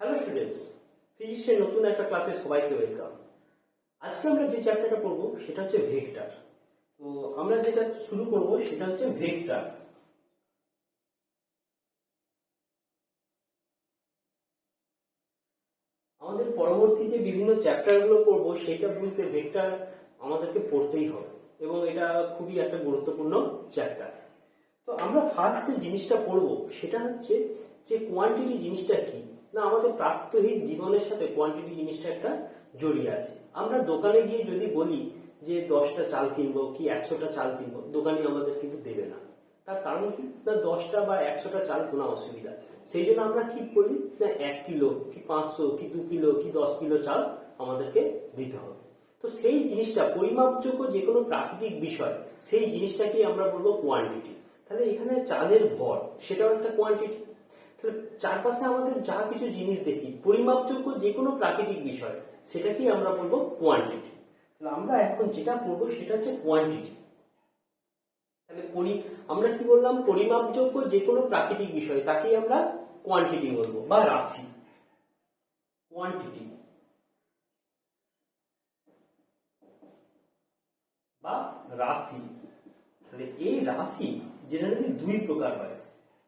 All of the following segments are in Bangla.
হ্যালো স্টুডেন্টস, ফিজিক্সের নতুন একটা ক্লাসে সবাইকে ওয়েলকাম। আজকে আমরা যে চ্যাপ্টারটা পড়ব সেটা হচ্ছে ভেক্টর। তো আমরা যেটা শুরু করব সেটা হচ্ছে ভেক্টর। আমাদের পরবর্তী যে বিভিন্ন চ্যাপ্টারগুলো পড়বো সেটা বুঝতে ভেক্টর আমাদেরকে পড়তেই হবে এবং এটা খুবই একটা গুরুত্বপূর্ণ চ্যাপ্টার। তো আমরা ফার্স্ট যে জিনিসটা পড়বো সেটা হচ্ছে যে কোয়ান্টিটি জিনিসটা কি না। আমাদের প্রাত্যহিক জীবনের সাথে কোয়ান্টিটি জিনিসটা একটা জড়িয়ে আছে। আমরা দোকানে গিয়ে যদি বলি যে 10টা চাল কিনবো কি 100টা চাল কিনবো, দোকানি আমাদের কিন্তু দেবে না। তার কারণ কি না, 10টা বা 100টা চাল কোনো অসুবিধা, সেই জন্য আমরা কি বলি না 1 কিলো কি 500 কি 2 কিলো কি 10 কিলো চাল আমাদেরকে দিতে হবে। তো সেই জিনিসটা পরিমাপযোগ্য যে কোনো প্রাকৃতিক বিষয়, সেই জিনিসটাকে আমরা বলবো কোয়ান্টিটি। তাহলে এখানে চালের ভর সেটাও একটা কোয়ান্টিটি। তাহলে চারপাশে আমাদের যা কিছু জিনিস দেখি পরিমাপযোগ্য যে কোনো প্রাকৃতিক বিষয়, সেটাকেই আমরা বলবো কোয়ান্টিটি। তাহলে আমরা এখন যেটা পড়বো সেটা হচ্ছে কোয়ান্টিটি। তাহলে আমরা কি বললাম, পরিমাপযোগ্য যে কোনো প্রাকৃতিক বিষয় তাকেই আমরা কোয়ান্টিটি বলবো বা রাশি। কোয়ান্টিটি বা রাশি। তাহলে এই রাশি জেনারেলি দুই প্রকার হয়,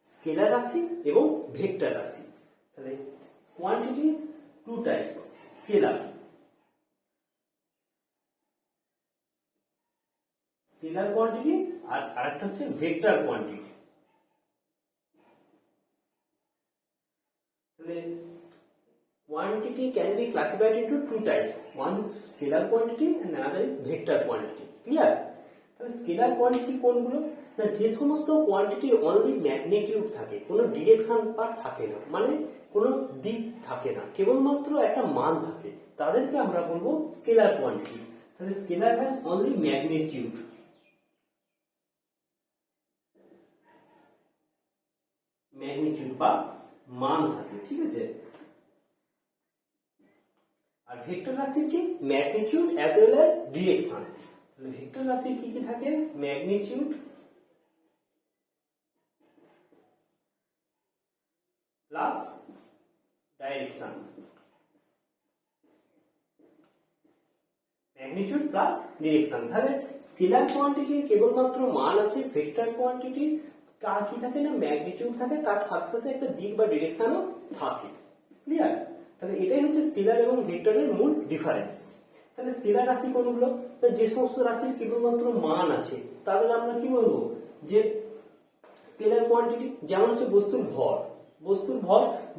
স্কেলার রাশি এবং ভেক্টর রাশি। তাহলে quantity two types, scalar quantity আর আরেকটা হচ্ছে ভেক্টর কোয়ান্টিটি। তাহলে quantity can be classified into two types, one scalar quantity and another is vector quantity. Clear? তাহলে স্কেলার কোয়ান্টিটি কোনগুলো না, যে সমস্ত কোয়ান্টিটির অনলি ম্যাগনিটিউড থাকে, কোনো ডিরেকশন পার্ট থাকে না, মানে কোনো দিক থাকে না, কেবলমাত্র একটা মান থাকে, তাদেরকে আমরা বলবো স্কেলার কোয়ান্টিটি। তাহলে স্কেলার হ্যাজ অনলি ম্যাগনিটিউড, বা মান থাকে, ঠিক আছে। আর ভেক্টর রাশির কি magnitude as well as direction. তাহলে ভেক্টর রাশির কি কি থাকে, magnitude plus direction, magnitude plus direction. তাহলে স্কেলার কোয়ান্টিটির কেবলমাত্র মান আছে, ভেক্টর কোয়ান্টিটির কি থাকে না, ম্যাগনিটিউড থাকে, তার সাথে সাথে একটা দিক বা ডিরেকশনও থাকে। ক্লিয়ার? তাহলে এটাই হচ্ছে স্কেলার এবং ভেক্টরের মূল ডিফারেন্স। তাহলে স্কেলার রাশি কোনগুলো, যে সমস্ত রাশির কেবলমাত্র মান আছে তাদের আমরা কি বলবো যে স্কেলার কোয়ান্টিটি। যেমন হচ্ছে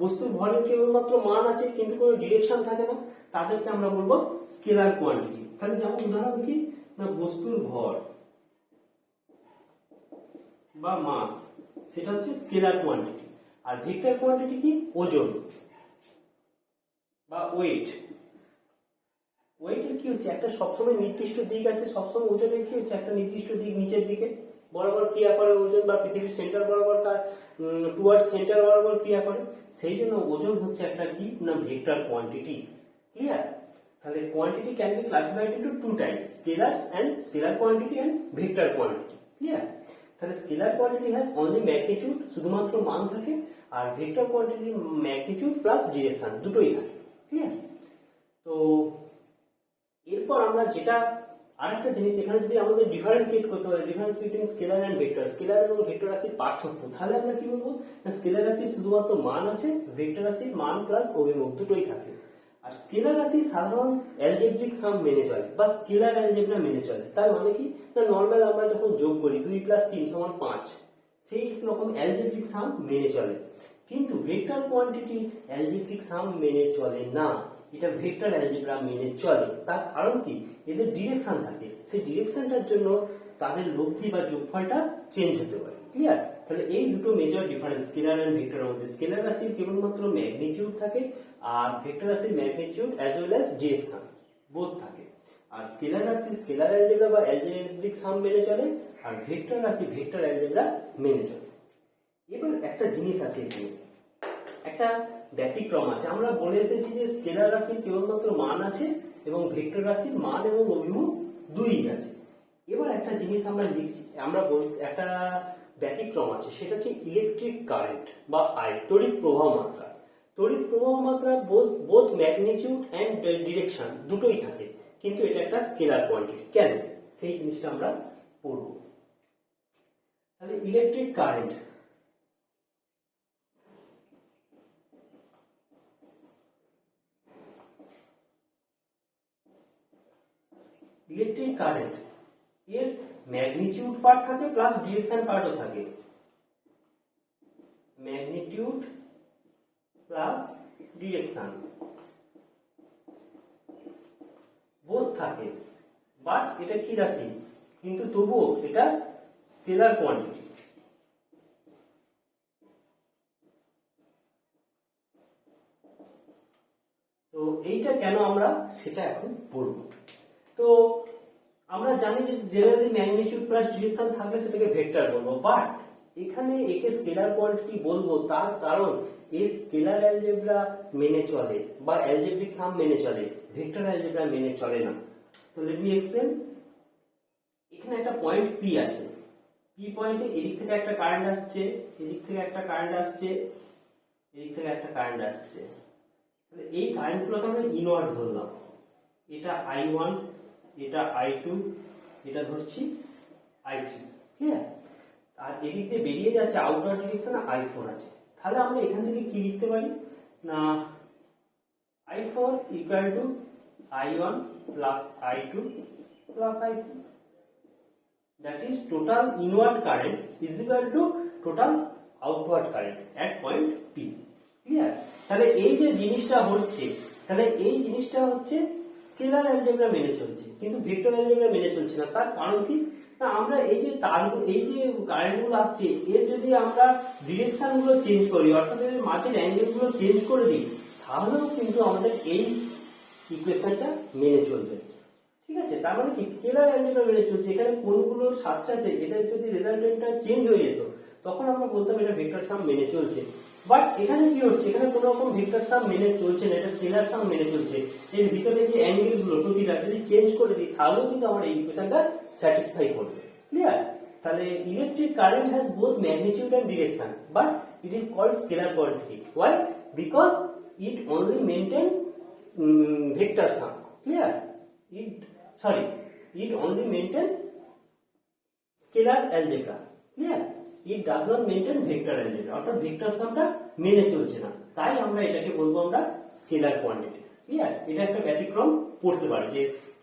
বস্তুর ভরের কেবলমাত্র মান আছে কিন্তু কোনো ডিরেকশন থাকে না, তাদেরকে আমরা বলবো স্কেলার কোয়ান্টিটি। তাহলে যেমন উদাহরণ কি না, বস্তুর ভর বা মাস, সেটা হচ্ছে স্কেলার কোয়ান্টিটি। আর ভেক্টর কোয়ান্টিটি কি, ওজন বা ওয়েটের কি হচ্ছে একটা সবসময় নির্দিষ্ট দিক আছে, সবসময় ওজনের কি হচ্ছে একটা নির্দিষ্ট দিক নিচের দিকে বরাবর ক্রিয়া করে ওজন, বা পৃথিবীর সেন্টার বরাবর টুয়ার্ড সেন্টার বরাবর ক্রিয়া করে, সেই জন্য ওজন হচ্ছে একটা কি না ভেক্টর কোয়ান্টিটি। ক্লিয়ার? তাহলে quantity can be classified into two types, scalar quantity and vector quantity. Clear? তাহলে scalar quantity has only magnitude, শুধুমাত্র মান থাকে, আর vector quantity magnitude plus direction দুটোই থাকে। ক্লিয়ার? তো এরপর আমরা যেটা আরেকটা জিনিস, এখানে যদি আমাদের ডিফারেন্সিয়েট করতে হয়, difference between scalar and vector, scalar এবং ভেক্টর রাশির পার্থক্য, তাহলে আমরা কি বলবো না, স্কেলার রাশির শুধুমাত্র মান আছে, ভেক্টর রাশির মান প্লাস অভিমুখ দুটোই থাকে। আর স্কেলার রাশি সাধারণ অ্যালজেব্রিক সাম মেনে চলে বা স্কেলার অ্যালজেব্রা মেনে চলে। তার মানে কি না, নর্মাল আমরা যখন যোগ করি 2 + 3 = 5, সেই রকম অ্যালজেব্রিক সাম মেনে চলে। কিন্তু ভেক্টর কোয়ান্টিটি অ্যালজেব্রিক সাম মেনে চলে না, এটা ভেক্টর অ্যালজেব্রা মেনে চলে। তার কারণ কি, এদের ডিরেকশন থাকে, সেই ডিরেকশনটার জন্য তাদের লব্ধি বা যোগফলটা চেঞ্জ হতে পারে। ক্লিয়ার? তাহলে এই দুটো মেজর ডিফারেন্স স্কেলার এন্ড ভেক্টরের মধ্যে। স্কেলার রাশির কেবলমাত্র ম্যাগনিটিউড থাকে, আর ভেক্টর রাশির magnitude as well as direction both থাকে। আর স্কেলার রাশি স্কেলার অ্যালজেব্রা বা অ্যালজেব্রিক সাম মেনে চলে, আর ভেক্টর রাশি ভেক্টর অ্যালজেব্রা মেনে চলে। এবার একটা জিনিস আছে, এখানে একটা ব্যতিক্রম আছে। আমরা বলে এসেছি যে স্কেলার রাশির কেবলমাত্র মান আছে এবং ভেক্টর রাশির মান এবং অভিমুখ দুই আছে। এবার একটা জিনিস আমরা লিখছি, একটা ব্যতিক্রম আছে, সেটা হচ্ছে ইলেকট্রিক কারেন্ট বা তড়িৎ প্রবাহ মাত্রা। তড়িৎ প্রবাহ মাত্রা বোথ ম্যাগনিটিউড অ্যান্ড ডিরেকশন দুটোই থাকে, কিন্তু এটা একটা স্কেলার কোয়ান্টিটি। কেন, সেই জিনিসটা আমরা পড়ব। তাহলে ইলেকট্রিক কারেন্ট, ইলেকট্রিক কারেন্ট এর ম্যাগনিটিউড পার্ট থাকে প্লাস ডিরেকশন পার্টও থাকে। ম্যাগনিটিউড প্লাস ডিরেকশন বোথ থাকে, বাট এটা কি রাশি, কিন্তু তবুও এটা স্কেলার কোয়ান্টিটি। তো এইটা কেন আমরা সেটা এখন বলব। তো আমরা জানি যে জেনারেলি ম্যাগনিটিউড প্লাস ডিরেকশন থাকলে সেটাকে ভেক্টর বলবো, বাট এখানে একে স্কেলার কোয়ান্টিটি বলবো তার কারণ এই স্কেলার অ্যালজেব্রা মেনে চলে বা অ্যালজেব্রিক সাম মেনে চলে, ভেক্টর অ্যালজেব্রা মেনে চলে না। তো লেট মি এক্সপ্লেন। এখানে একটা পয়েন্ট পি আছে, পি পয়েন্টে এদিক থেকে একটা কারেন্ট আসছে, এদিক থেকে একটা কারেন্ট আসছে, এদিক থেকে একটা কারেন্ট আসছে। তাহলে এই কারেন্টগুলোকে আমরা ইনওয়ার্ড ধরলাম, এটা I1, এটা I2, এটা ধরছি I3, ক্লিয়ার? আর এদিক দিয়ে বেরিয়ে যাচ্ছে আউটওয়ার্ড ডিরেকশনে I4 আছে। তাহলে আমরা এখান থেকে কি লিখতে পারি না, I4 equal to I1 plus I2 plus I3, that is total inward current is equal to total outward current at point P, clear? তাহলে এই যে জিনিসটা হচ্ছে, তাহলে এই জিনিসটা হচ্ছে স্কেলার অ্যালজেব্রা মেনে চলছে, কিন্তু ভেক্টর অ্যালজেব্রা মেনে চলছে না। তার কারণ কি না, আমরা এই যে তার এই যে কারেন্টগুলো আসছে এর যদি আমরা ডিরেকশন গুলো চেঞ্জ করি, অর্থাৎ এর মাঝের অ্যাঙ্গেল গুলো চেঞ্জ করে দিই, তাহলেও কিন্তু আমাদের এই ইকুয়েশনটা মেনে চলবে, ঠিক আছে? তার মানে কি স্কেলার অ্যালজেব্রা মেনে চলছে। এখানে কোনগুলোর সাথে সাথে এদের যদি রেজাল্টেন্টটা চেঞ্জ হয়ে যেত তখন আমরা বলতাম এটা ভেক্টর সাম মেনে চলছে। বাট এখানে কি হচ্ছে, এখানে কোনো রকম ভেক্টর সাম মেনে চলছে না, এটা স্কেলার সাম মেনে চলছে। এর ভিতরে যে অ্যাঙ্গেল গুলো প্রতিটা যদি চেঞ্জ করে দিই তাহলেও কিন্তু আমার এই ইকুয়েশনটা স্যাটিসফাই করবে, ক্লিয়ার? তাহলে electric current has both magnitude and direction, but it is called scalar quantity. Why? Because it only maintain vector sum, clear? It only maintain scalar algebra, clear? It does not maintain vector algebra, অর্থাৎ ভেক্টর সামটা মেনে চলছে না, তাই আমরা এটাকে বলবো আমরা স্কেলার কোয়ান্টিটি, ক্লিয়ার? এটা একটা ব্যতিক্রম পড়তে পারে যে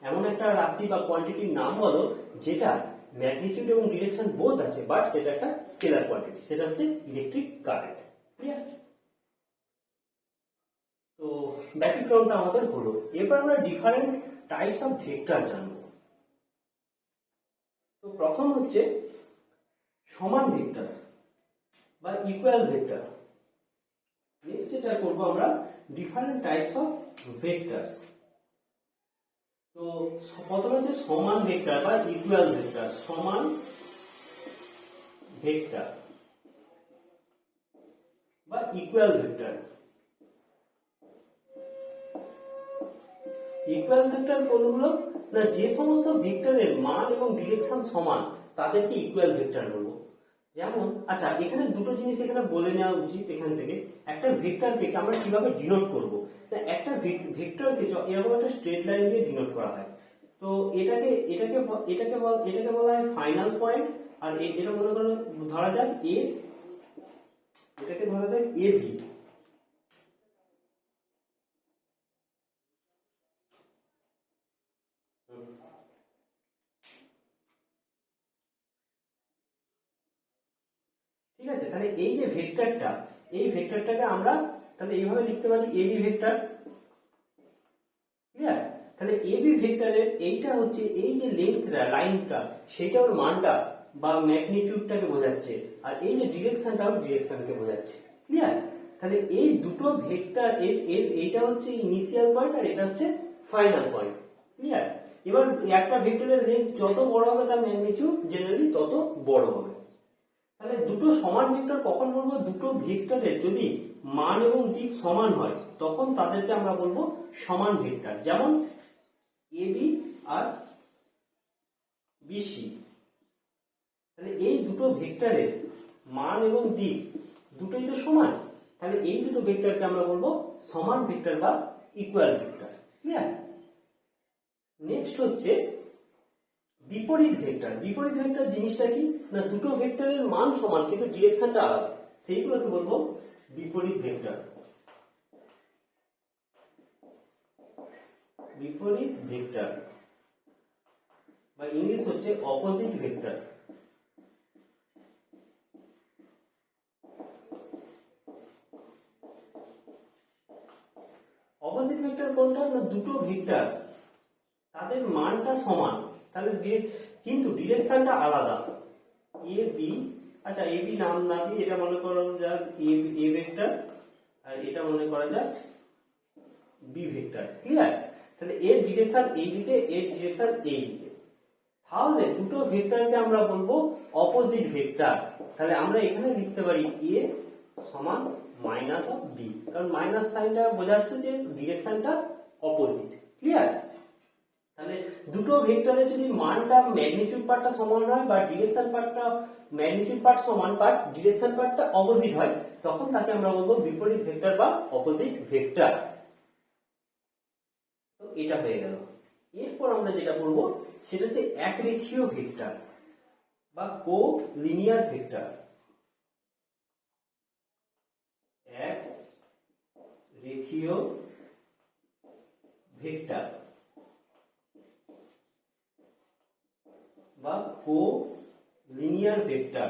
এমন একটা রাশি বা কোয়ান্টিটির নাম বলো যেটা ম্যাগনিটিউড এবং ডিরেকশন বোথ আছে, বাট সেটা একটা স্কেলার কোয়ান্টিটি, সেটা হচ্ছে ইলেকট্রিক কারেন্ট, ক্লিয়ার? তো ব্যতিক্রমটা আমাদের হলো। এরপর আমরা ডিফারেন্ট টাইপস অফ ভেক্টর জানবো। তো প্রথম হচ্ছে সমান ভেক্টর বা ইকুয়াল ভেক্টর। নেক্সট যেটা করবো আমরা ডিফারেন্ট টাইপস অফ ভেক্টরস। তো প্রথমে হচ্ছে সমান ভেক্টর বা ইকুয়াল ভেক্টর। সমান ভেক্টর বা ইকুয়াল ভেক্টর। ইকুয়াল ভেক্টর কোনগুলো না, যে সমস্ত ভেক্টরের মান এবং ডিরেকশন সমান তাদেরকে ইকুয়াল ভেক্টর বলবো। যেমন আচ্ছা, এখানে দুটো জিনিস এখানে বলে নেওয়া উচিত এখান থেকে। একটা ভেক্টরকে আমরা কিভাবে ডিনোট করব, না একটা ভেক্টরকে এরকম একটা স্ট্রেট লাইন দিয়ে ডিনোট করা হয়। তো এটাকে বলা হয় ফাইনাল পয়েন্ট। আর এটা মনে করো ধরা যাক এ, এটাকে ধরা যাক এ ভি। ঠিক আছে, তাহলে এই যে ভেক্টরটা, এই ভেক্টরটাকে আমরা তাহলে এইভাবে লিখতে পারি এবি ভেক্টর, ক্লিয়ার? তাহলে এবি ভেক্টরের এইটা হচ্ছে এই যে লেন্থটা লাইনটা সেটা ওর মানটা বা ম্যাগনিটিউডটাকে বোঝাচ্ছে, আর এই যে ডিরেকশনটা ওর ডিরেকশনকে বোঝাচ্ছে, ক্লিয়ার? তাহলে এই দুটো ভেক্টর এইটা হচ্ছে ইনিশিয়াল পয়েন্ট আর এটা হচ্ছে ফাইনাল পয়েন্ট, ক্লিয়ার? এবার একটা ভেক্টরের লেন্থ যত বড় হবে তার ম্যাগনিটিউড জেনারেলি তত বড় হবে। তাহলে দুটো সমান ভেক্টর কখন বলবো, দুটো ভেক্টরের যদি মান এবং দিক সমান হয় তখন তাদেরকে আমরা বলবো সমান ভেক্টর। যেমন এবি আর বিসি, তাহলে এই দুটো ভেক্টরের মান এবং দিক দুটোই তো সমান, তাহলে এই দুটো ভেক্টরকে আমরা বলবো সমান ভেক্টর বা ইকুয়াল ভেক্টর। ক্লিয়ার? নেক্সট হচ্ছে বিপরীত ভেক্টর। বিপরীত ভেক্টর জিনিসটা কি না, দুটো ভেক্টরের মান সমান কিন্তু ডিরেকশনটা আলাদা, সেইগুলোকে বলবো বিপরীত ভেক্টর। বিপরীত ভেক্টর বা ইংলিশ হচ্ছে অপোজিট ভেক্টর। অপোজিট ভেক্টর কোনটা না, দুটো ভেক্টর তাদের মানটা সমান, তাহলে কিন্তু ডিরেকশনটা আলাদা। এ বি, আচ্ছা এ বি নাম না দিয়ে এটা মনে করা যাক এ ভেক্টর, আর এটা মনে করা যাক বি ভেক্টর। ক্লিয়ার? তাহলে এর ডিরেকশন এই দিকে, এর ডিরেকশন এই দিকে, তাহলে দুটো ভেক্টরকে আমরা বলবো অপোজিট ভেক্টর। তাহলে আমরা এখানে লিখতে পারি এ সমান মাইনাস অফ বি, কারণ মাইনাস সাইনটা বোঝাচ্ছে যে ডিরেকশনটা অপোজিট। ক্লিয়ার? তাহলে দুটো ভেক্টরের যদি মানটা ম্যাগনিটিউড পার্টটা সমান হয় বা ডিরেকশন পার্টটা ম্যাগনিটিউড পার্ট সমান বাট ডিরেকশন পার্টটা অপোজিট হয়, তখন তাকে আমরা বলবো বিপরীত ভেক্টর বা অপোজিট ভেক্টর। তো এটা হয়ে গেল। এরপর আমরা যেটা পড়বো সেটা হচ্ছে একরেখীয় ভেক্টর বা কো লিনিয়ার ভেক্টর। এক রেখীয় ভেক্টর বা কো লিনিয়ার ভেক্টর।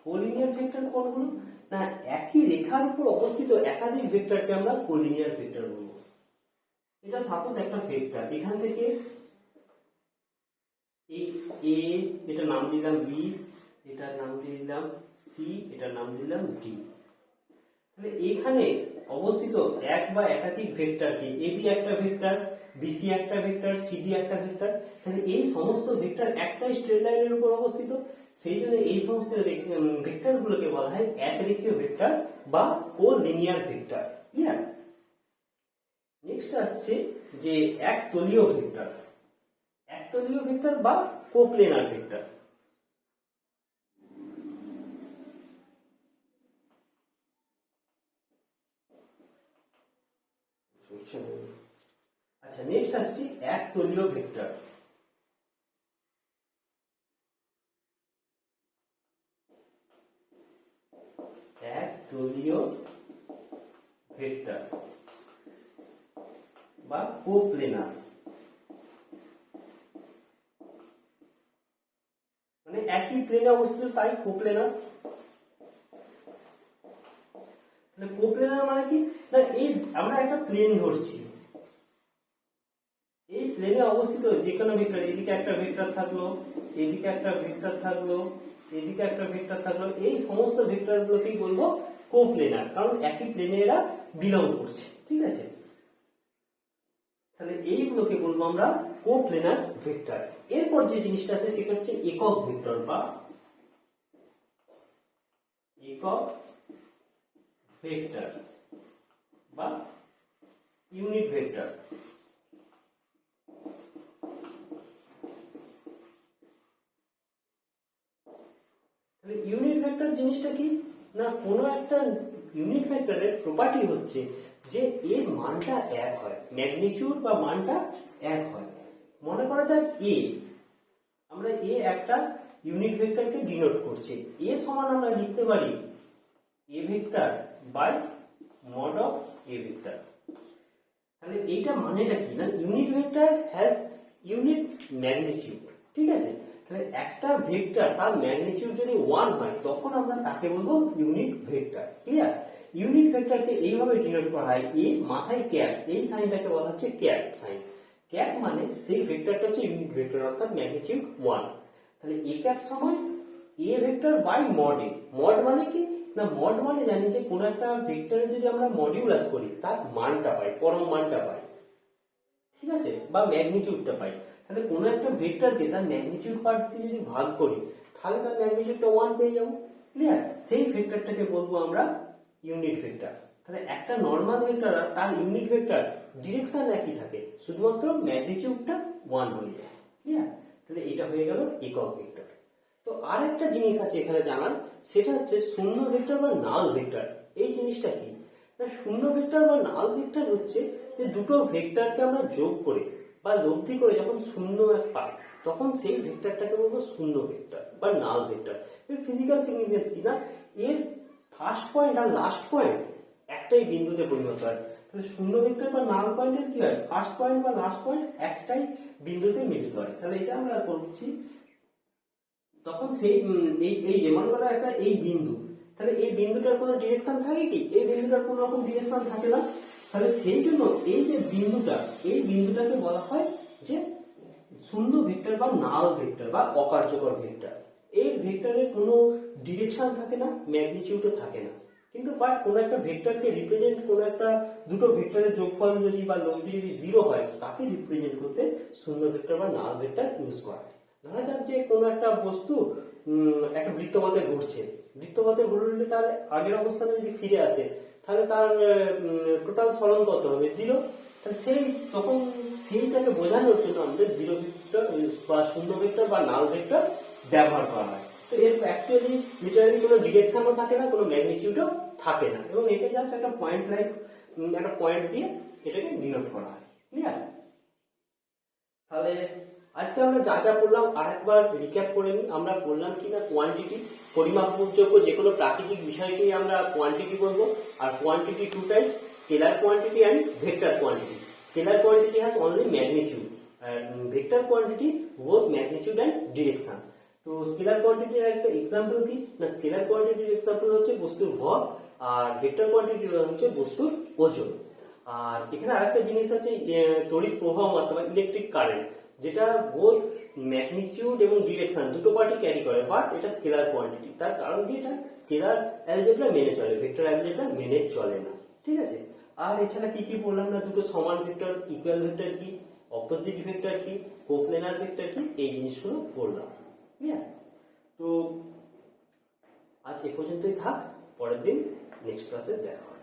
কোলিনিয়ার ভেক্টর কোনগুলো না, একই রেখার উপর অবস্থিত একাধিক ভেক্টরকে আমরা কোলিনিয়ার ভেক্টর বলবো। এটা সাপোজ একটা ভেক্টর, এখান থেকে এই এ, এটা নাম দিলাম বি, এটার নাম দিয়ে দিলাম সি, এটার নাম দিলাম ডি। তাহলে এখানে অবস্থিত এক বা একাধিক ভেক্টর কি, এবি একটা ভেক্টর, বিসি একটা ভেক্টর, সিডি একটা ভেক্টর। তাহলে এই সমস্ত ভেক্টর একটা স্ট্রেট লাইনের উপর অবস্থিত, সেই জন্য এই সমস্ত ভেক্টর গুলোকে বলা হয় একরেখীয় ভেক্টর বা কোলিনিয়ার ভেক্টর। ক্লিয়ার? নেক্সট আসছে যে একতলীয় ভেক্টর। একতলীয় ভেক্টর বা কোপ্লেনার ভেক্টর। আচ্ছা, নেক্সট আসছে একতলীয় ভেক্টর। একতলীয় ভেক্টর বা কোপ্লেনার, মানে একই প্লেনে অবস্থিত তাই কোপ্লেনার। তাহলে কোপ্লেনার মানে কি না, এই আমরা একটা প্লেন ধরছি, এই প্লেনে অবস্থিত যে কোনো ভেক্টর, এদিকে একটা ভেক্টর থাকলো, এদিকে একটা ভেক্টর থাকলো, এদিকে একটা ভেক্টর থাকলো, এই সমস্ত ভেক্টর গুলোকেই বলবো কোপ্লেনার, কারণ একই প্লেনে এরা বিলং করছে। ঠিক আছে? তাহলে এইগুলোকে বলবো আমরা কোপ্লেনার ভেক্টর। এরপর যে জিনিসটা আছে সেটা হচ্ছে একক ভেক্টর বা একক ভেক্টর বা ইউনিট ভেক্টর। তাহলে ইউনিট ভেক্টর জিনিসটা কি না, কোনো একটা ইউনিট ভেক্টরের প্রপার্টি হচ্ছে যে এর মানটা এক হয়, ম্যাগনিটিউড বা মানটা এক হয়। মনে করা যাক এ, আমরা এ একটা ইউনিট ভেক্টরকে ডিনোট করছে, এ সমান আমরা লিখতে পারি A vector by mod of A vector. তাহলে এইটা মানেটা কি না, unit vector has unit magnitude. ঠিক আছে? তাহলে একটা ভেক্টর তার ম্যাগনিটিউড যদি 1 হয় তখন আমরা তাকে বলবো ইউনিট ভেক্টর। ক্লিয়ার? ইউনিট ভেক্টরকে এইভাবে ডিনোট করা হয়, এ মাথায় ক্যাপ, এই সাইনটাকে বলা হচ্ছে ক্যাপ সাইন। ক্যাপ মানে সেই ভেক্টরটা হচ্ছে ইউনিট ভেক্টর, অর্থাৎ ম্যাগনিটিউড 1। তাহলে এ ক্যাপ সমান A vector by mod A. Mod মানে কি না, মড মানে জানি যে কোন একটা ভেক্টরে যদি আমরা মডিউলাস করি তার মানটা পাই, পরম মানটা পাই। ঠিক আছে? বা ম্যাগনিটিউডটা পাই। তাহলে কোন একটা ভেক্টরকে তার ম্যাগনিটিউড পার্ট দিয়ে যদি ভাগ করি তাহলে তার ম্যাগনিটিউডটা 1 পেয়ে যাবো। ক্লিয়ার? সেই ভেক্টরটাকে বলবো আমরা ইউনিট ভেক্টর। তাহলে একটা নরমাল ভেক্টর আর তার ইউনিট ভেক্টর ডিরেকশন একই থাকে, শুধুমাত্র ম্যাগনিটিউডটা 1 হয়ে যায়। ক্লিয়ার? তাহলে এটা হয়ে গেল একক ভেক্টর। তো আরেকটা জিনিস আছে এখানে জানার, সেটা হচ্ছে শূন্য ভেক্টর বা নাল ভেক্টর। এই জিনিসটা কি না, শূন্য ভেক্টর বা নাল ভেক্টর হচ্ছে যে দুটো ভেক্টরকে আমরা যোগ করে বা লব্ধি করে যখন শূন্য এক পাই, তখন সেই ভেক্টরটাকে বলবো শূন্য ভেক্টর বা নাল ভেক্টর। এর ফিজিক্যাল সিগনিফিকেন্স কি না, এর ফার্স্ট পয়েন্ট আর লাস্ট পয়েন্ট একটাই বিন্দুতে পরিণত হয়। তাহলে শূন্য ভেক্টর বা নাল পয়েন্টের কি হয়, ফার্স্ট পয়েন্ট বা লাস্ট পয়েন্ট একটাই বিন্দুতে মিলিত হয়। তাহলে এটা আমরা করছি, তখন সেই এই যেমন বলা একটা এই বিন্দু, তাহলে এই বিন্দুটার কোনো ডিরেকশন থাকে কি, এই বিন্দুটার কোনো রকম ডিরেকশন থাকে না। তাহলে সেই জন্য এই যে বিন্দুটা, এই বিন্দুটাকে বলা হয় যে শূন্য ভেক্টর বা নাল ভেক্টর বা অকার্যকর ভেক্টর। এই ভেক্টরের কোনো ডিরেকশন থাকে না, ম্যাগনিটিউডও থাকে না, কিন্তু বাট কোনো একটা ভেক্টরকে রিপ্রেজেন্ট, কোনো একটা দুটো ভেক্টরের যোগফল যদি বা লব্ধি যদি জিরো হয়, তাকে রিপ্রেজেন্ট করতে শূন্য ভেক্টর বা নাল ভেক্টর ইউজ করা হয়। ধরা যাক যে কোনো একটা বস্তু একটা বৃত্তপথে ঘুরছে, বৃত্তপথে ঘুরলে তার আগের অবস্থানে যদি ফিরে আসে, তাহলে তার টোটাল সরণ কত হবে, জিরো। তাহলে তখন সেইটাকে বোঝানোর জন্য আমাদের জিরো ভেক্টর বা শূন্য ভেক্টর বা নাল ভেক্টর ব্যবহার করা হয়। তো এর অ্যাকচুয়ালি লিটারালি কোনো ডিরেকশনও থাকে না, কোনো ম্যাগনিটিউডও থাকে না, এবং এটা জাস্ট একটা পয়েন্ট লাইক একটা পয়েন্ট দিয়ে এটাকে ডিনোট করা হয়। ক্লিয়ার? তাহলে আজকে আমরা যা যা পড়লাম আরেকবার রিক্যাপ করে নিই। আমরা বললাম কি না, কোয়ান্টিটি, পরিমাপযোগ্য যে কোনো প্রাকৃতিক বিষয়কেই আমরা কোয়ান্টিটি বলবো। আর quantity two types, scalar quantity and vector quantity. Scalar quantity has only magnitude, vector quantity both magnitude and direction. তো স্কেলার কোয়ান্টিটির একটা এক্সাম্পল কি না, স্কেলার কোয়ান্টিটির এক্সাম্পল হচ্ছে বস্তুর ভর, আর ভেক্টর কোয়ান্টিটির হচ্ছে বস্তুর ওজন। আর এখানে আরেকটা জিনিস আছে, তড়িৎ প্রবাহ মাত্রা বা ইলেকট্রিক কারেন্ট, যেটা বোথ ম্যাগনিটিউড এবং ডিরেকশন দুটো পার্টি ক্যারি করে, বাট এটা স্কেলার কোয়ান্টিটি। তার কারণ কি, এটা স্কেলার অ্যালজেব্রা মেনে চলে, ভেক্টর অ্যালজেব্রা মেনে চলে না। ঠিক আছে? আর এছাড়া কি কি বললাম না, দুটো সমান ভেক্টর, ইকুয়াল ভেক্টর কি, অপোজিট ভেক্টর কি, কোপ্লেনার ভেক্টর কি, এই জিনিসগুলো বললাম। ক্লিয়ার? তো আজ এ পর্যন্তই থাক, পরের দিন নেক্সট ক্লাসে দেখা হবে।